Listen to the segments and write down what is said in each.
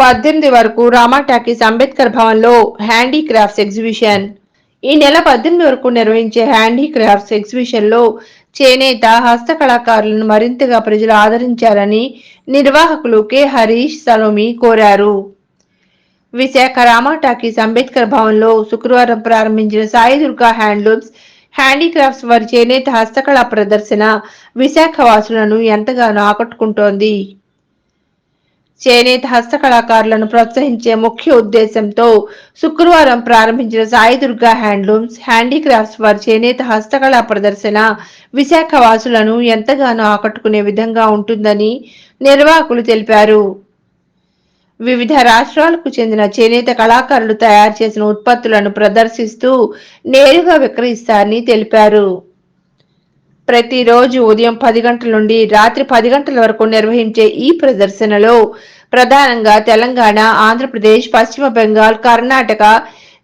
18 వరకు రామా టాకీస్ అంబేద్కర్ భవన్లో handicrafts exhibition. ఈ నెల 18 వరకు నిర్వహించే హ్యాండీక్రాఫ్ట్స్ ఎగ్జిబిషన్లో చేనేత హస్తకళాకారులను మరింతగా ప్రజలు ఆదరించాలని నిర్వాహకులు కె హరీష్ సలోమి కోరారు. విశాఖ రామా టాకీస్ అంబేద్కర్ భవన్లో శుక్రవారం ప్రారంభించిన సాయి దుర్గా హ్యాండ్లూమ్స్ హ్యాండీక్రాఫ్ట్స్ వారి చేనేత హస్తకళా ప్రదర్శన విశాఖ వాసులను ఎంతగానో ఆకట్టుకుంటోంది. చేనేత హస్తకళాకారులను ప్రోత్సహించే ముఖ్య ఉద్దేశంతో శుక్రవారం ప్రారంభించిన సాయి దుర్గా హ్యాండ్లూమ్స్ హ్యాండీక్రాఫ్ట్స్ వారి చేనేత హస్తకళా ప్రదర్శన విశాఖ వాసులను ఎంతగానో ఆకట్టుకునే విధంగా ఉంటుందని నిర్వాహకులు తెలిపారు. వివిధ రాష్ట్రాలకు చెందిన చేనేత కళాకారులు తయారు చేసిన ఉత్పత్తులను ప్రదర్శిస్తూ నేరుగా విక్రయిస్తారని తెలిపారు. ప్రతిరోజు ఉదయం 10 గంటల నుండి రాత్రి 10 గంటల వరకు నిర్వహించే ఈ ప్రదర్శనలో ప్రధానంగా తెలంగాణ, ఆంధ్రప్రదేశ్, పశ్చిమ బెంగాల్, కర్ణాటక,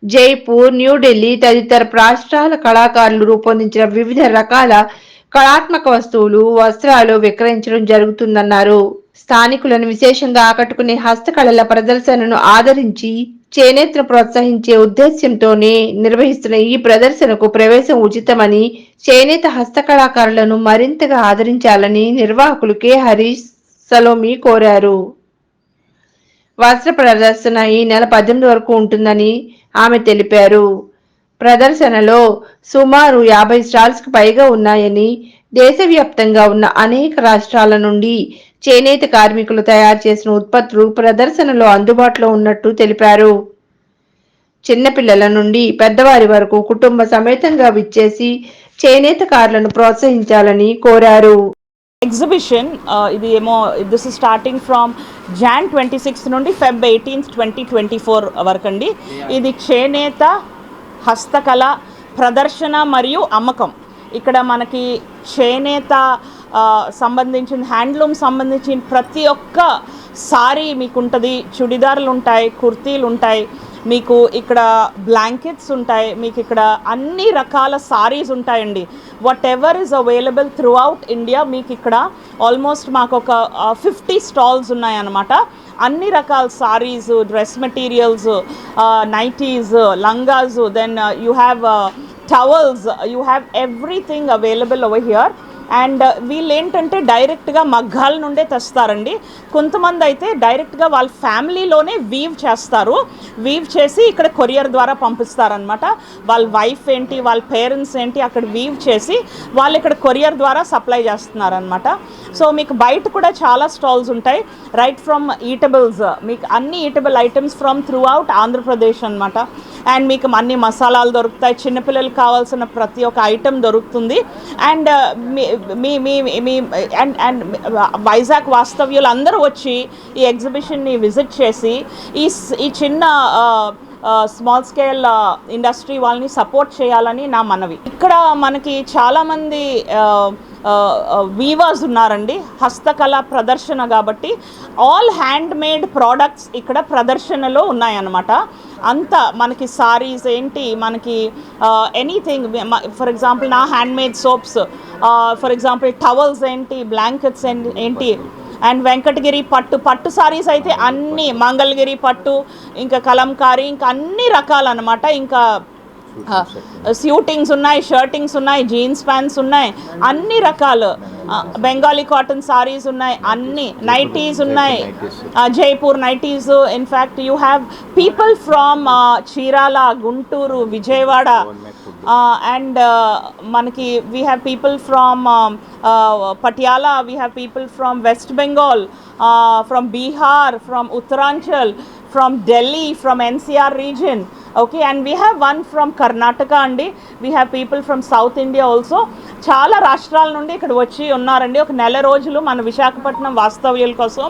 జైపూర్, న్యూఢిల్లీ తదితర రాష్ట్రాల కళాకారులు రూపొందించిన వివిధ రకాల కళాత్మక వస్తువులు, వస్త్రాలు విక్రయించడం జరుగుతుందన్నారు. స్థానికులను విశేషంగా ఆకట్టుకునే హస్తకళల ప్రదర్శనను ఆదరించి చేనేతను ప్రోత్సహించే ఉద్దేశ్యంతోనే నిర్వహిస్తున్న ఈ ప్రదర్శనకు ప్రవేశం ఉచితమని, చేనేత హస్తకళాకారులను మరింతగా ఆదరించాలని నిర్వాహకులు కె హరీష్ సలోమి కోరారు. వస్త్ర ప్రదర్శన ఈ నెల 18 వరకు ఉంటుందని ఆమె తెలిపారు. ప్రదర్శనలో సుమారు 50 స్టాల్స్కు పైగా ఉన్నాయని, దేశవ్యాప్తంగా ఉన్న అనేక రాష్ట్రాల నుండి చేనేత కార్మికులు తయారు చేసిన ఉత్పత్తులు ప్రదర్శనలో అందుబాటులో ఉన్నట్టు తెలిపారు. చిన్నపిల్లల నుండి పెద్దవారి వరకు కుటుంబ సమేతంగా విచ్చేసి చేనేతకారులను ప్రోత్సహించాలని కోరారు. ఎగ్జిబిషన్ ఇది ఏమో this is starting from Jan 26 నుండి ఫెబ్ 18, 2024 వరకు అండి. ఇది చేనేత హస్తకళ ప్రదర్శన మరియు అమ్మకం. ఇక్కడ మనకి చేనేత సంబంధించిన హ్యాండ్లూమ్ సంబంధించిన ప్రతి ఒక్క సారీ మీకు ఉంటుంది, చుడిదార్లు ఉంటాయి, కుర్తీలు ఉంటాయి, మీకు ఇక్కడ బ్లాంకెట్స్ ఉంటాయి, మీకు ఇక్కడ అన్ని రకాల సారీస్ ఉంటాయండి. What ever is available through out India మీకు ఇక్కడ ఆల్మోస్ట్ మాకు ఒక 50 స్టాల్స్ ఉన్నాయన్నమాట. అన్ని రకాల సారీస్, డ్రెస్ మెటీరియల్స్, నైటీస్, లంగాస్, then you have towels, you have everything available over here. And వీళ్ళు ఏంటంటే డైరెక్ట్గా మగ్గాల నుండే తెస్తారండి. కొంతమంది అయితే డైరెక్ట్గా వాళ్ళ ఫ్యామిలీలోనే వీవ్ చేస్తారు, వీవ్ చేసి ఇక్కడ కొరియర్ ద్వారా పంపిస్తారనమాట. వాళ్ళ వైఫ్ ఏంటి, వాళ్ళ పేరెంట్స్ ఏంటి అక్కడ వీవ్ చేసి వాళ్ళు ఇక్కడ కొరియర్ ద్వారా సప్లై చేస్తున్నారనమాట. సో మీకు బయట కూడా చాలా స్టాల్స్ ఉంటాయి. రైట్ ఫ్రమ్ ఈటబుల్స్, మీకు అన్ని eatable items from through out Andhra Pradesh అనమాట. అండ్ మీకు అన్ని మసాలాలు దొరుకుతాయి, చిన్నపిల్లలకు కావాల్సిన ప్రతి ఒక్క ఐటెం దొరుకుతుంది. అండ్ అండ్ వైజాగ్ వాస్తవ్యులు అందరూ వచ్చి ఈ ఎగ్జిబిషన్ని విజిట్ చేసి ఈ చిన్న స్మాల్ స్కేల్ ఇండస్ట్రీ వాళ్ళని సపోర్ట్ చేయాలని నా మనవి. ఇక్కడ మనకి చాలామంది వీవర్స్ ఉన్నారండి, హస్తకళ ప్రదర్శన కాబట్టి ఆల్ హ్యాండ్ మేడ్ ప్రోడక్ట్స్ ఇక్కడ ప్రదర్శనలో ఉన్నాయన్నమాట. అంతా మనకి సారీస్ ఏంటి, మనకి ఎనీథింగ్, ఫర్ ఎగ్జాంపుల్ నా hand made soaps, for example towels ఏంటి, బ్లాంకెట్స్ ఏంటి, అండ్ వెంకటగిరి పట్టు సారీస్ అయితే అన్ని, మంగళగిరి పట్టు, ఇంకా కలంకారీ, ఇంకా అన్ని రకాలన్నమాట. ఇంకా స్యూటింగ్స్ ఉన్నాయి, షర్టింగ్స్ ఉన్నాయి, జీన్స్ ప్యాంట్స్ ఉన్నాయి, అన్ని రకాలు బెంగాలీ కాటన్ సారీస్ ఉన్నాయి, అన్ని నైటీస్ ఉన్నాయి, Jaipur nighties. In fact you have people from Chirala, Guntur, Vijayawada, and మనకి we have people from Patiala, we have people from west Bengal, from Bihar, from Uttaranchal, from Delhi, from NCR region, okay, and we have one from Karnataka andi, we have people from South India also. చాలా రాష్ట్రాల నుండి ఇక్కడ వచ్చి ఉన్నారండి. ఒక నెల రోజులు మన విశాఖపట్నం వాస్తవ్యుల కోసం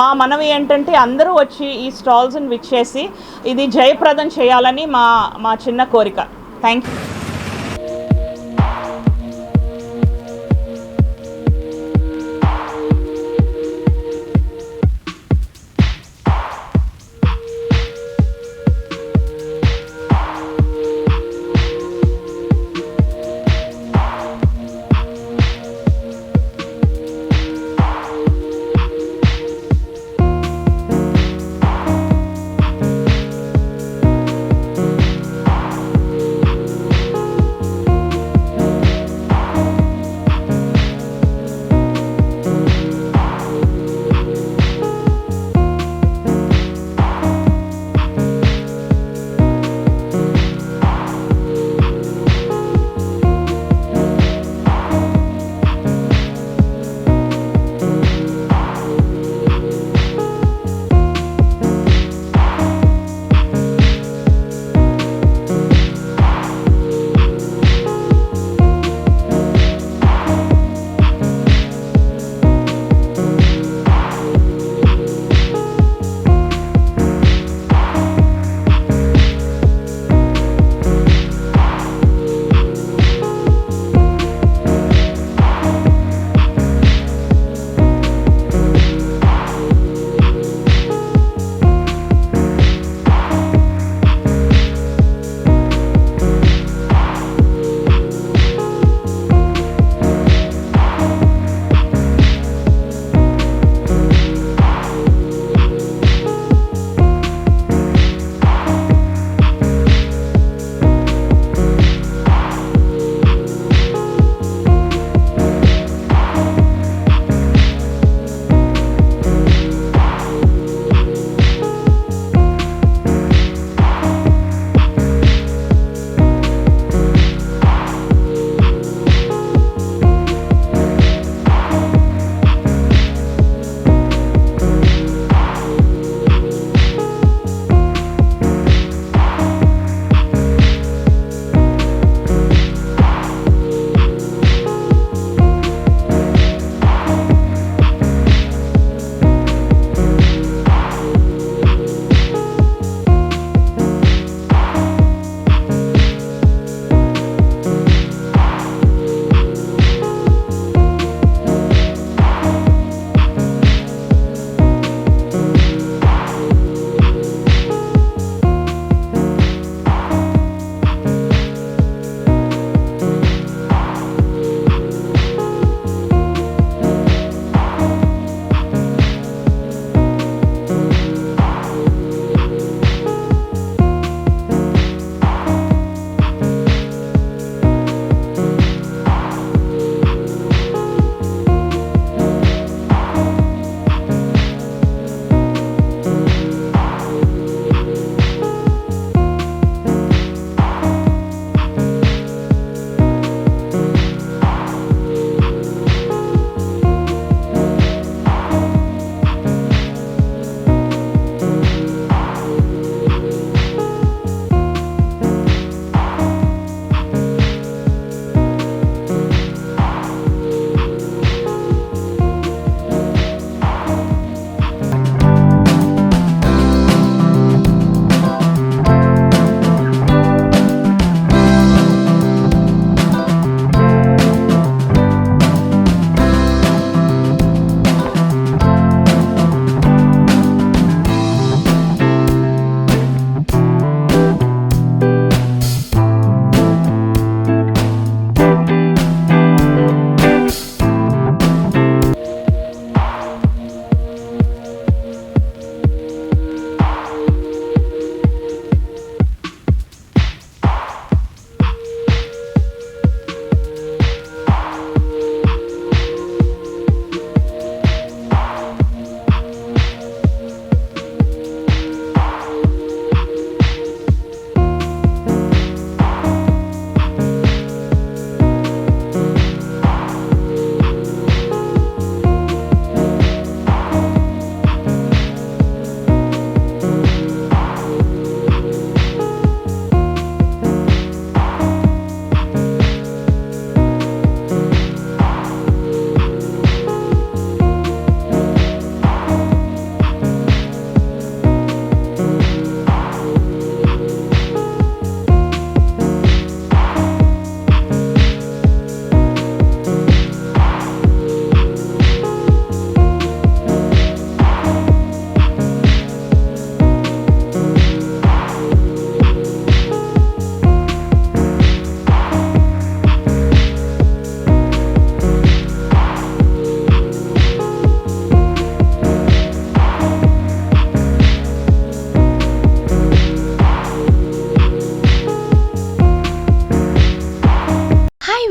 మా మనవి ఏంటంటే అందరూ వచ్చి ఈ స్టాల్స్ని విచ్చేసి ఇది జయప్రదం చేయాలని మా చిన్న కోరిక. Thank you.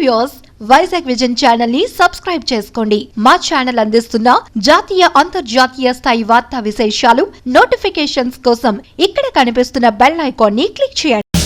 Viewers, Vizag vision channel ని సబ్స్క్రైబ్ చేసుకోండి. మా ఛానల్ అందిస్తున్న జాతీయ అంతర్జాతీయ స్థాయి వార్తా విశేషాలు నోటిఫికేషన్స్ కోసం ఇక్కడ కనిపిస్తున్న బెల్ ఐకాన్ ని క్లిక్ చేయండి.